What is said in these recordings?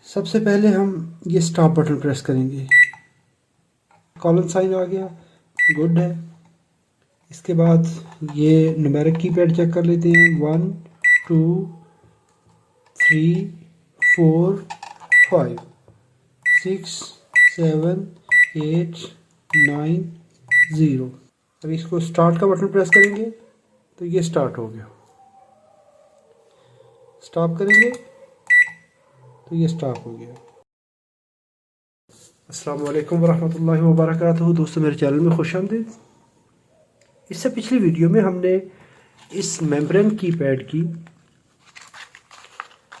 सबसे पहले हम ये स्टॉप बटन प्रेस करेंगे। कॉलन साइन आ गया, गुड है। इसके बाद ये न्यूमेरिक कीपैड चेक कर लेते हैं। 1 2 3 4 5 6 7 8 9 0। अब इसको स्टार्ट का बटन प्रेस करेंगे तो ये स्टार्ट हो गया। स्टॉप करेंगे तो ये स्टॉप हो गया। अस्सलाम वालेकुम वरहमतुल्लाहि वबरकातुहू। दोस्तों, मेरे चैनल में खुशामदीद। इससे पिछली वीडियो में हमने इस मेम्ब्रेन कीपैड की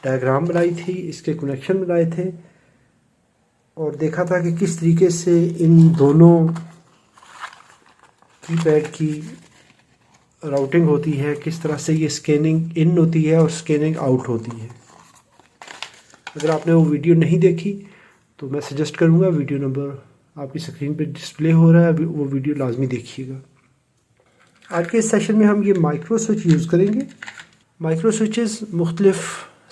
डायग्राम बनाई थी, इसके कनेक्शन बनाए थे और देखा था कि किस तरीके से इन दोनों कीपैड की राउटिंग होती है, किस तरह से ये स्कैनिंग इन होती है और स्कैनिंग आउट होती है। अगर आपने वो वीडियो नहीं देखी तो मैं सजेस्ट करूँगा, वीडियो नंबर आपकी स्क्रीन पे डिस्प्ले हो रहा है, वो वीडियो लाजमी देखिएगा। आज के इस सेशन में हम ये माइक्रो स्विच यूज़ करेंगे। माइक्रो स्विचेस मुख्तलिफ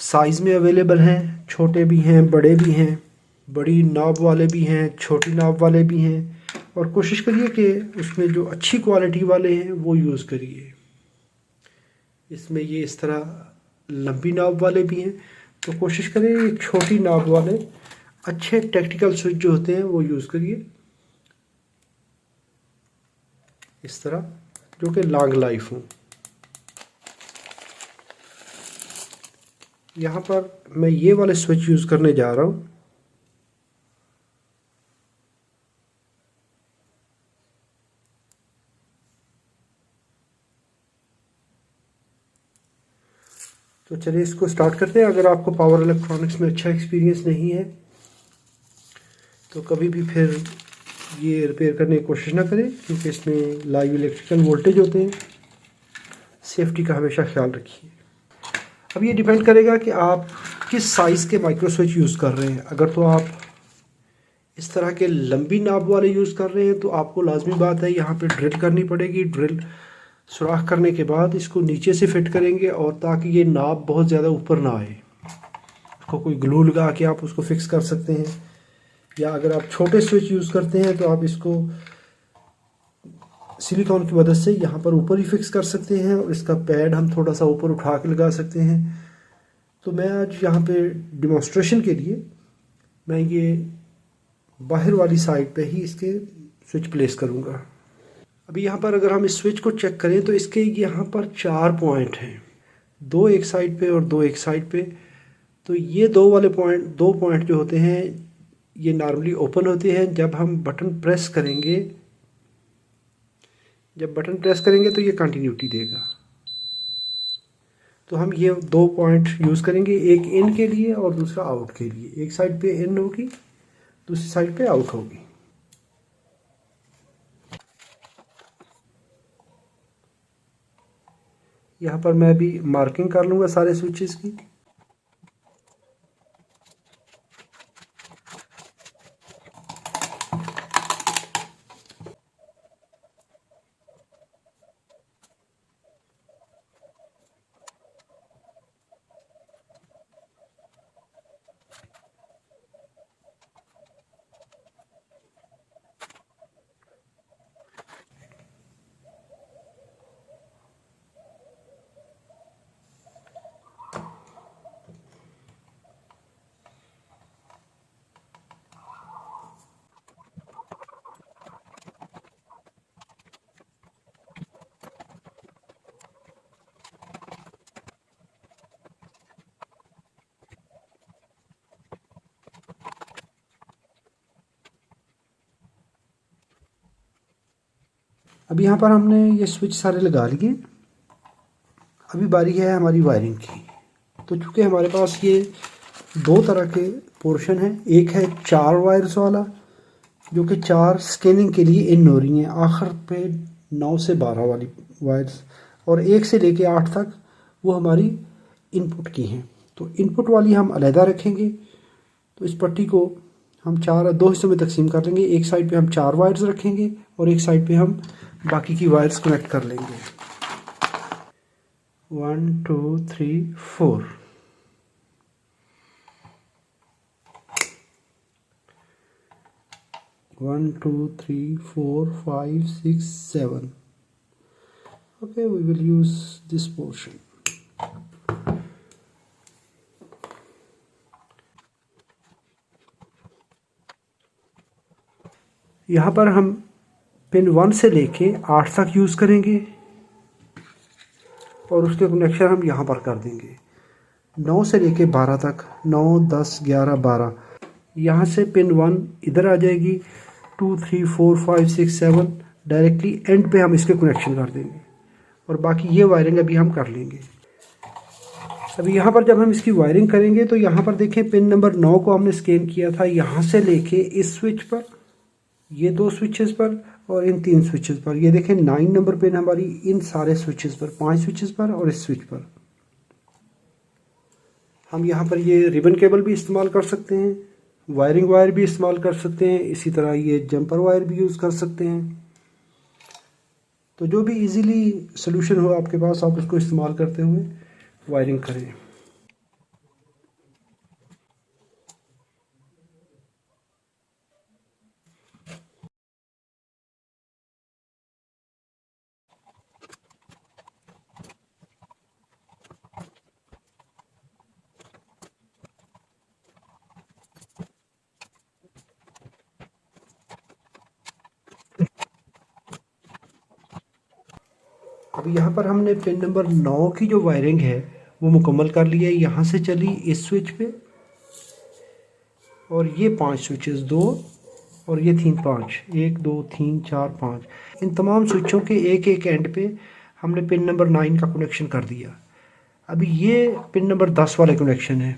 साइज़ में अवेलेबल हैं, छोटे भी हैं, बड़े भी हैं, बड़ी नॉब वाले भी हैं, छोटी नॉब वाले भी हैं। और कोशिश करिए कि उसमें जो अच्छी क्वालिटी वाले हैं वो यूज़ करिए। इसमें ये इस तरह लंबी नॉब वाले भी हैं, तो कोशिश करें छोटी नॉब वाले अच्छे टैक्टिकल स्विच जो होते हैं वो यूज़ करिए, इस तरह, जो कि लॉन्ग लाइफ हो। यहाँ पर मैं ये वाले स्विच यूज़ करने जा रहा हूँ। तो चलिए इसको स्टार्ट करते हैं। अगर आपको पावर इलेक्ट्रॉनिक्स में अच्छा एक्सपीरियंस नहीं है तो कभी भी फिर ये रिपेयर करने की कोशिश ना करें, क्योंकि इसमें लाइव इलेक्ट्रिकल वोल्टेज होते हैं। सेफ्टी का हमेशा ख्याल रखिए। अब ये डिपेंड करेगा कि आप किस साइज़ के माइक्रो स्विच यूज़ कर रहे हैं। अगर तो आप इस तरह के लंबी नाप वाले यूज़ कर रहे हैं तो आपको लाजमी बात है यहाँ पे ड्रिल करनी पड़ेगी। ड्रिल सुराख करने के बाद इसको नीचे से फिट करेंगे, और ताकि ये नाप बहुत ज़्यादा ऊपर ना आए, उसको कोई ग्लू लगा के आप उसको फिक्स कर सकते हैं। या अगर आप छोटे स्विच यूज़ करते हैं तो आप इसको सिलिकॉन की मदद से यहाँ पर ऊपर ही फिक्स कर सकते हैं, और इसका पैड हम थोड़ा सा ऊपर उठा के लगा सकते हैं। तो मैं आज यहाँ पे डिमॉन्स्ट्रेशन के लिए मैं ये बाहर वाली साइड पे ही इसके स्विच प्लेस करूँगा। अभी यहाँ पर अगर हम इस स्विच को चेक करें तो इसके यहाँ पर 4 पॉइंट हैं, 2 एक साइड पे और 2 एक साइड पे। तो ये दो पॉइंट जो होते हैं ये नॉर्मली ओपन होते हैं। जब हम बटन प्रेस करेंगे तो ये कंटिन्यूटी देगा। तो हम ये 2 पॉइंट यूज़ करेंगे, एक इन के लिए और दूसरा आउट के लिए। एक साइड पे इन होगी, दूसरी साइड पे आउट होगी। यहाँ पर मैं भी मार्किंग कर लूँगा सारे स्विचेस की। अब यहाँ पर हमने ये स्विच सारे लगा लिए। अभी बारी है हमारी वायरिंग की। तो चूँकि हमारे पास ये 2 तरह के पोर्शन हैं, एक है 4 वायर्स वाला जो कि 4 स्कैनिंग के लिए इन हो रही हैं, आखिर पे 9 से 12 वाली वायर्स, और 1 से लेके 8 तक वो हमारी इनपुट की हैं। तो इनपुट वाली हम अलहदा रखेंगे। तो इस पट्टी को हम 2 हिस्सों में तकसीम कर लेंगे। एक साइड पे हम 4 वायर्स रखेंगे और एक साइड पे हम बाकी की वायर्स कनेक्ट कर लेंगे। 1 2 3 4। 1 2 3 4 5 6 7. Okay, we will use this portion. यहाँ पर हम पिन 1 से लेके 8 तक यूज़ करेंगे और उसके कनेक्शन हम यहाँ पर कर देंगे 9 से लेके 12 तक, 9 10 11 12। यहाँ से पिन 1 इधर आ जाएगी, 2 3 4 5 6 7 डायरेक्टली एंड पे हम इसके कनेक्शन कर देंगे और बाकी ये वायरिंग अभी हम कर लेंगे। अभी यहाँ पर जब हम इसकी वायरिंग करेंगे तो यहाँ पर देखें पिन नंबर 9 को हमने स्कैन किया था, यहाँ से लेके इस स्विच पर, ये 2 स्विचेस पर और इन 3 स्विचेस पर। ये देखें 9 नंबर पिन हमारी इन सारे स्विचेस पर, 5 स्विचेस पर और इस स्विच पर। हम यहाँ पर ये रिबन केबल भी इस्तेमाल कर सकते हैं, वायरिंग वायर भी इस्तेमाल कर सकते हैं, इसी तरह ये जंपर वायर भी यूज़ कर सकते हैं। तो जो भी इजीली सोल्यूशन हो आपके पास, आप उसको इस्तेमाल करते हुए वायरिंग करें। अब यहाँ पर हमने पिन नंबर 9 की जो वायरिंग है वो मुकम्मल कर ली है। यहाँ से चली इस स्विच पे और ये 5 स्विचेस, 2 और ये 3 5, 1 2 3 4 5, इन तमाम स्विचों के एक एक एंड पे हमने पिन नंबर 9 का कनेक्शन कर दिया। अभी ये पिन नंबर 10 वाले कनेक्शन है,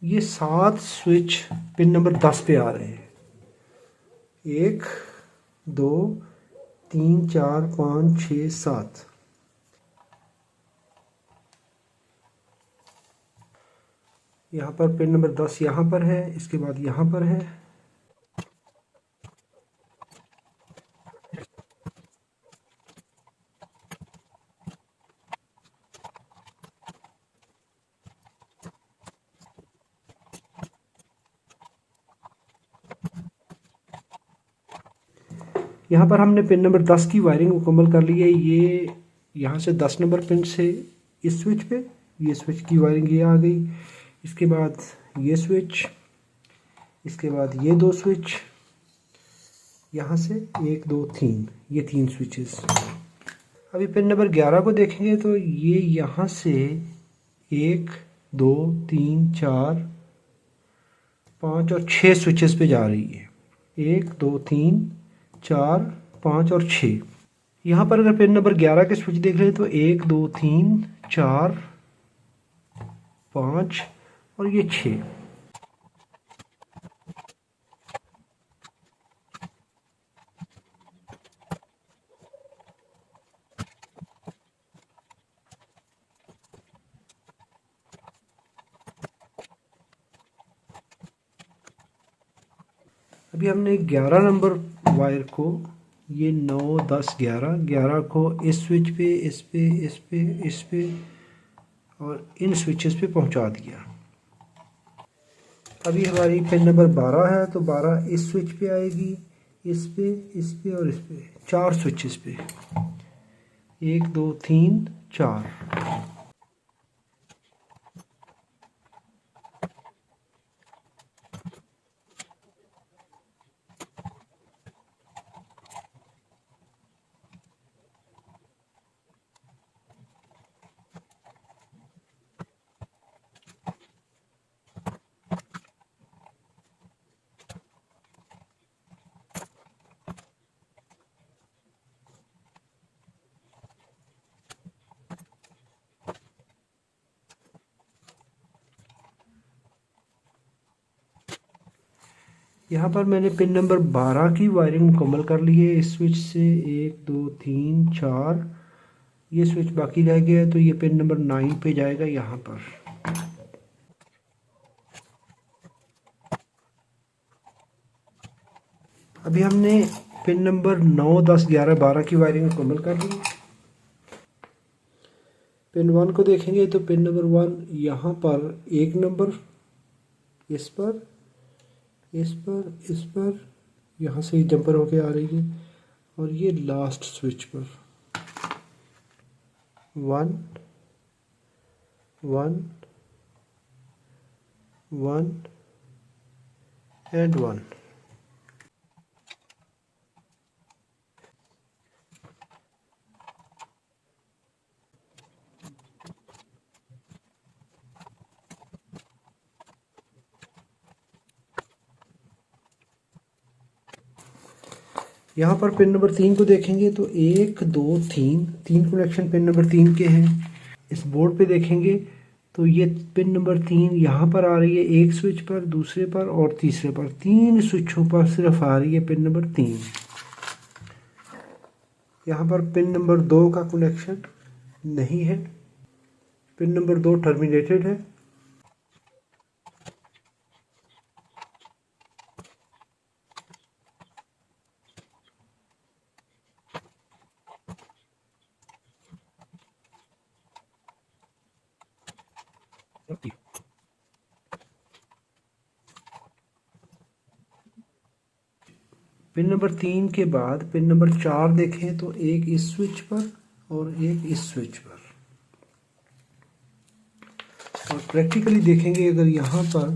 ये 7 स्विच पिन नंबर 10 पे आ रहे हैं। 1 2 3 4 5 6 7। यहाँ पर पिन नंबर 10 यहाँ पर है, इसके बाद यहाँ पर है। यहाँ पर हमने पिन नंबर 10 की वायरिंग मुकम्मल कर ली है। ये यहाँ से 10 नंबर पिन से इस स्विच पे, ये स्विच की वायरिंग ये आ गई। इसके बाद ये स्विच, इसके बाद ये 2 स्विच, यहाँ से 1 2 3, ये 3 स्विचेस। अभी पिन नंबर 11 को देखेंगे तो ये यहाँ से 1 2 3 4 5 और 6 स्विचेस पे जा रही है। 1 2 3 4 5 और 6। यहाँ पर अगर पिन नंबर 11 के स्विच देख रहे हैं तो 1 2 3 4 5 और ये 6। अभी हमने 11 नंबर वायर को, ये 9 10 11, 11 को इस स्विच पे, इस पे, इस पे, इस पे और इन स्विचेस पे पहुंचा दिया। अभी हमारी पिन नंबर 12 है तो 12 इस स्विच पे आएगी, इस पे और इस पे, 4 स्विचेस पे, 1 2 3 4। यहाँ पर मैंने पिन नंबर 12 की वायरिंग मुकम्मल कर ली है। इस स्विच से 1 2 3 4, ये स्विच बाकी रह गया है तो ये पिन नंबर 9 पे जाएगा यहाँ पर। अभी हमने पिन नंबर 9 10 11 12 की वायरिंग मुकम्मल कर ली। पिन 1 को देखेंगे तो पिन नंबर 1 यहाँ पर, 1 नंबर इस पर, इस पर, इस पर, यहाँ से जंपर होके आ रही है, और ये लास्ट स्विच पर 1 1 1 एंड 1। यहाँ पर पिन नंबर 3 को देखेंगे तो 1 2 3 तीन कनेक्शन पिन नंबर 3 के हैं। इस बोर्ड पे देखेंगे तो ये पिन नंबर 3 यहाँ पर आ रही है, एक स्विच पर, दूसरे पर और तीसरे पर। 3 स्विचों पर सिर्फ आ रही है पिन नंबर 3। यहाँ पर पिन नंबर 2 का कनेक्शन नहीं है, पिन नंबर 2 टर्मिनेटेड है। पिन नंबर 3 के बाद पिन नंबर 4 देखें तो एक इस स्विच पर और एक इस स्विच पर। और प्रैक्टिकली देखेंगे अगर यहाँ पर,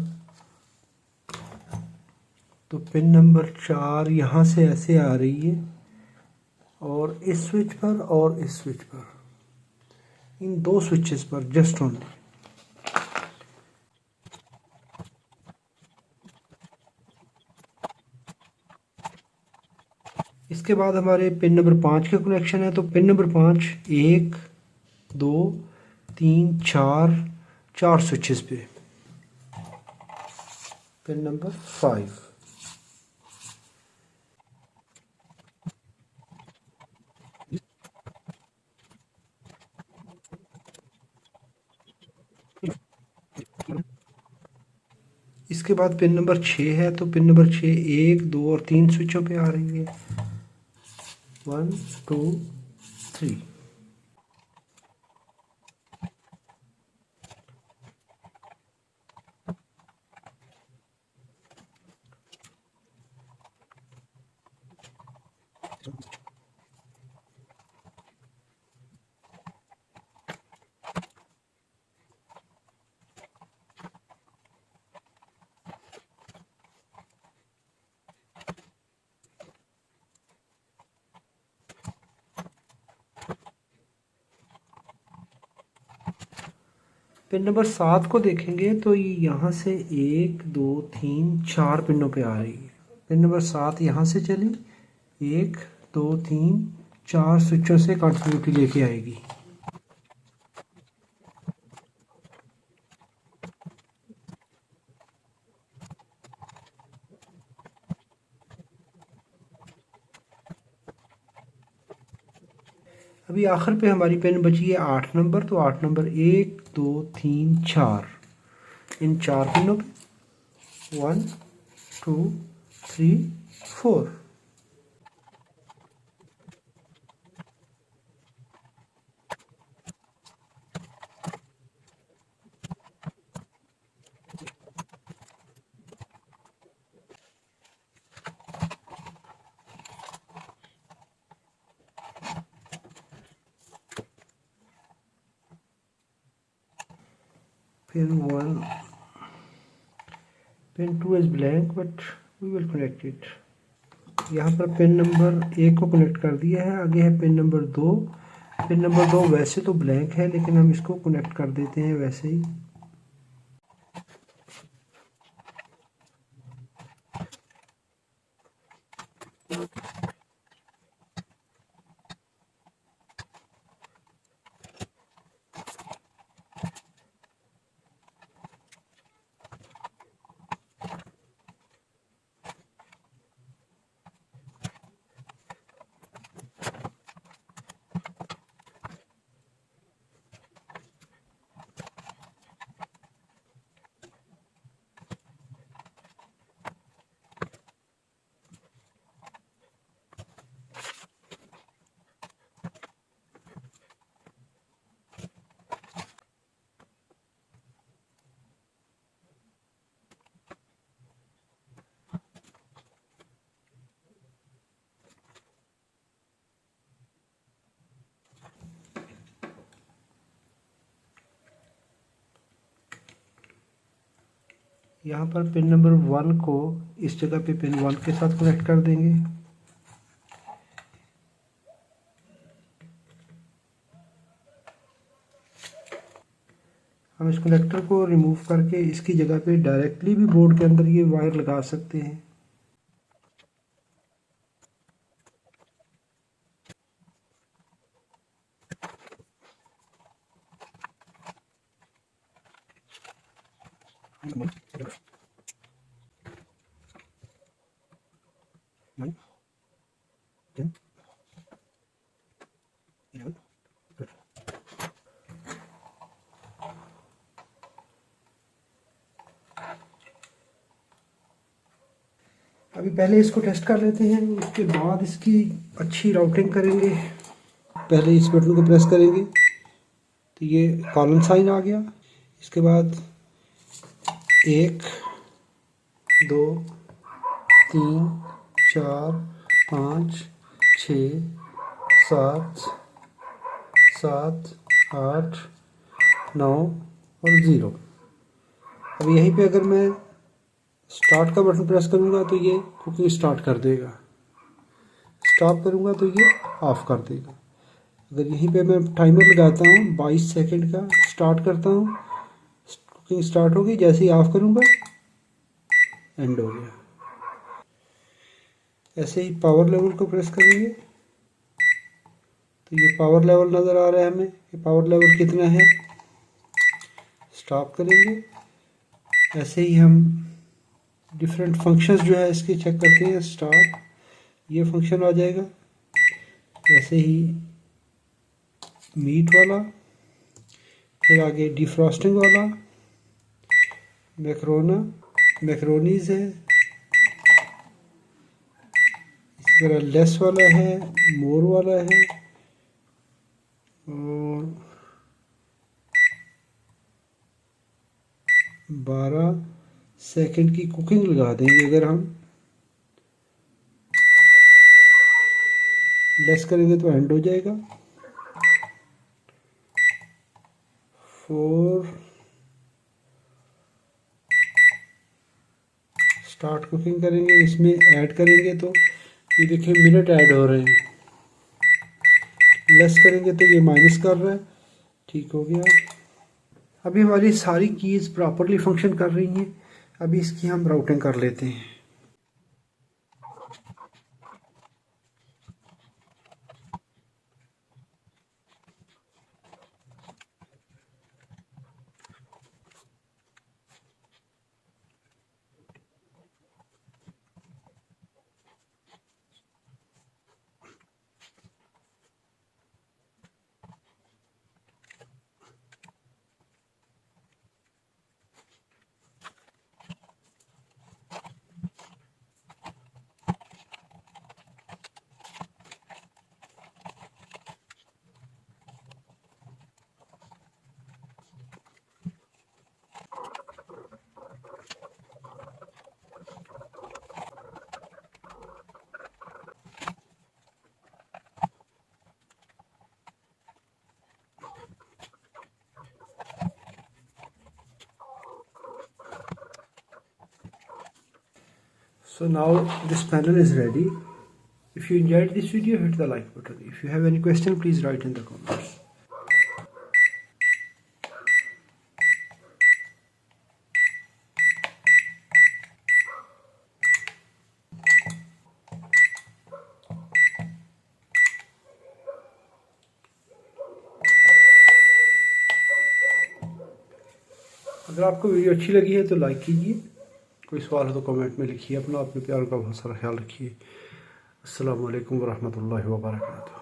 तो पिन नंबर 4 यहाँ से ऐसे आ रही है, और इस स्विच पर और इस स्विच पर, इन दो स्विचेस पर जस्ट ओनली। इसके बाद हमारे पिन नंबर 5 के कनेक्शन है। तो पिन नंबर 5 1 2 3 4 4 स्विचेस पे। पिन नंबर 5, इसके बाद पिन नंबर 6 है। तो पिन नंबर 6 1 2 और 3 स्विचों पे आ रही है, 1 2 3। पिन नंबर 7 को देखेंगे तो ये यहाँ से 1 2 3 4 पिनों पे आ रही है। पिन नंबर 7 यहाँ से चली, 1 2 3 4 स्विचों से कंटिन्यूटी लेके आएगी। अभी आखिर पे हमारी पिन बची है 8 नंबर। तो 8 नंबर 1 2 3 4, इन 4 पिनों पे 1 2 3 4। Pin 1, pin 2 is blank but we will connect it। यहाँ पर पिन नंबर 1 को कनेक्ट कर दिया है। आगे है पिन नंबर 2। पिन नंबर 2 वैसे तो ब्लैंक है, लेकिन हम इसको कनेक्ट कर देते हैं वैसे ही। यहाँ पर पिन नंबर 1 को इस जगह पे पिन 1 के साथ कनेक्ट कर देंगे। हम इस कनेक्टर को रिमूव करके इसकी जगह पे डायरेक्टली भी बोर्ड के अंदर ये वायर लगा सकते हैं। अभी पहले इसको टेस्ट कर लेते हैं, उसके बाद इसकी अच्छी राउटिंग करेंगे। पहले इस बटन को प्रेस करेंगे तो ये कॉलन साइन आ गया। इसके बाद 1 2 3 4 5 6 7 7 8 9 और 0। अब यहीं पे अगर मैं स्टार्ट का बटन प्रेस करूँगा तो ये कुकिंग स्टार्ट कर देगा, स्टॉप करूँगा तो ये ऑफ़ कर देगा। अगर यहीं पे मैं टाइमर लगाता हूँ 22 सेकंड का, स्टार्ट करता हूँ, कुकिंग स्टार्ट होगी, जैसे ही ऑफ़ करूँगा एंड हो गया। ऐसे ही पावर लेवल को प्रेस करेंगे तो ये पावर लेवल नज़र आ रहा है हमें, ये पावर लेवल कितना है। स्टॉप करेंगे। ऐसे ही हम डिफरेंट फंक्शंस जो है इसके चेक करते हैं। स्टार्ट, ये फंक्शन आ जाएगा। ऐसे ही मीट वाला, फिर आगे डिफ्रॉस्टिंग वाला, मैक्रोनीज है, इसी तरह लेस वाला है, मोर वाला है, और 12 सेकंड की कुकिंग लगा देंगे। अगर हम लेस करेंगे तो एंड हो जाएगा। 4 स्टार्ट कुकिंग करेंगे, इसमें ऐड करेंगे तो ये देखिए मिनट ऐड हो रहे हैं। लेस करेंगे तो ये माइनस कर रहा है। ठीक हो गया। अभी हमारी सारी कीज़ प्रॉपरली फंक्शन कर रही हैं। अभी इसकी हम राउटिंग कर लेते हैं। So now this panel is ready. If you enjoyed this video, hit the like button. If you have any question, please write in the comments. अगर आपको वीडियो अच्छी लगी है तो लाइक कीजिए। कोई सवाल हो तो कमेंट में लिखिए। अपना अपने प्यार का बहुत सारा ख्याल रखिए। अस्सलाम वालेकुम वरहमतुल्लाहि वबरकातुहू।